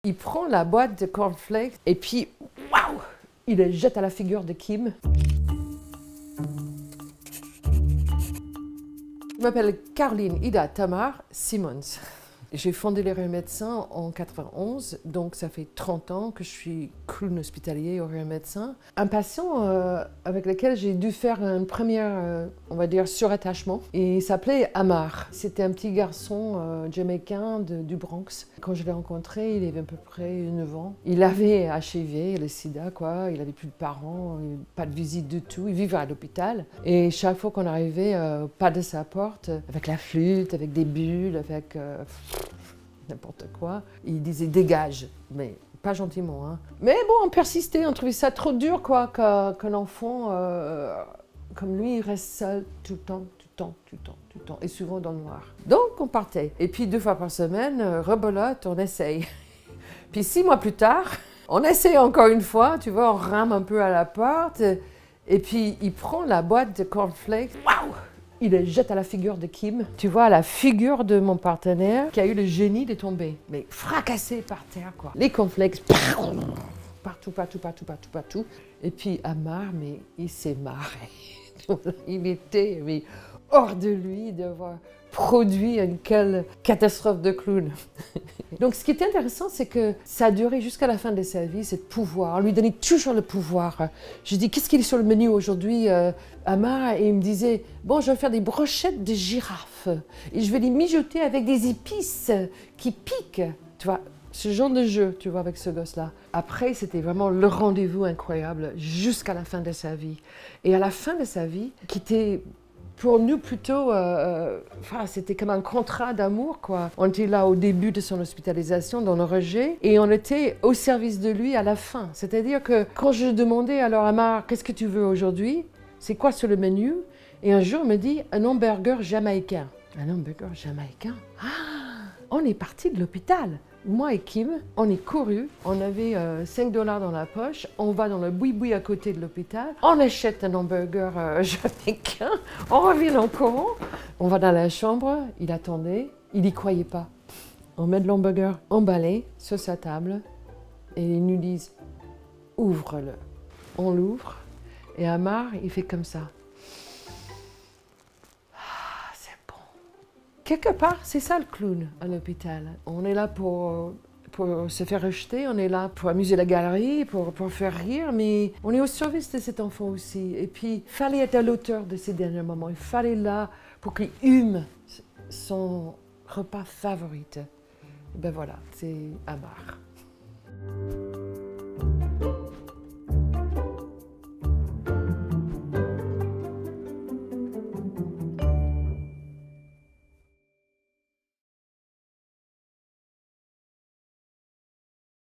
Il prend la boîte de cornflakes et puis, waouh, il le jette à la figure de Kim. Je m'appelle Caroline Ida Tamar Simons. J'ai fondé les Rien Médecins en 91, donc ça fait 30 ans que je suis clown hospitalier au Rien Médecins. Un patient avec lequel j'ai dû faire une première, on va dire, surattachement. Il s'appelait Amar. C'était un petit garçon jamaïcain du Bronx. Quand je l'ai rencontré, il avait à peu près 9 ans. Il avait HIV, le sida, quoi. Il n'avait plus de parents, pas de visite du tout. Il vivait à l'hôpital. Et chaque fois qu'on arrivait, pas de sa porte, avec la flûte, avec des bulles, avec n'importe quoi, il disait « dégage », mais pas gentiment. Hein. Mais bon, on persistait, on trouvait ça trop dur, quoi, qu'un enfant comme lui, il reste seul tout le temps, et souvent dans le noir. Donc on partait, et puis 2 fois par semaine, rebelote, on essaye. Puis 6 mois plus tard, on essaye encore une fois, tu vois, on rame un peu à la porte, et puis il prend la boîte de cornflakes, waouh! Il le jette à la figure de Kim. Tu vois, à la figure de mon partenaire qui a eu le génie de tomber, mais fracassé par terre, quoi. Les cornflakes, partout. Et puis Amar, mais il s'est marré. Il était hors de lui d'avoir produit une quelle catastrophe de clown. Donc ce qui est intéressant, c'est que ça a duré jusqu'à la fin de sa vie, ce pouvoir. On lui donnait toujours le pouvoir. Je dis, qu'est-ce qu'il est sur le menu aujourd'hui, Amar? Et il me disait, bon, je vais faire des brochettes de girafe. Et je vais les mijoter avec des épices qui piquent. Tu vois, ce genre de jeu, tu vois, avec ce gosse-là. Après, c'était vraiment le rendez-vous incroyable jusqu'à la fin de sa vie. Et à la fin de sa vie, qui était pour nous plutôt, c'était comme un contrat d'amour, quoi. On était là au début de son hospitalisation, dans le rejet, et on était au service de lui à la fin. C'est-à-dire que quand je demandais alors à Amar, qu'est-ce que tu veux aujourd'hui? C'est quoi sur le menu? Et un jour, il me dit, un hamburger jamaïcain. Un hamburger jamaïcain? Ah! On est parti de l'hôpital. Moi et Kim, on est couru, on avait 5 $ dans la poche, on va dans le boui-boui à côté de l'hôpital, on achète un hamburger jamaïcain, on revient en courant, on va dans la chambre, il attendait, il n'y croyait pas. On met de l'hamburger emballé sur sa table et ils nous disent « ouvre-le ». On l'ouvre et Amar, il fait comme ça. Quelque part, c'est ça le clown à l'hôpital. On est là pour se faire rejeter, on est là pour amuser la galerie, pour faire rire, mais on est au service de cet enfant aussi. Et puis, il fallait être à l'auteur de ces derniers moments. Il fallait là pour qu'il hume son repas favori. Et ben voilà, c'est Amar.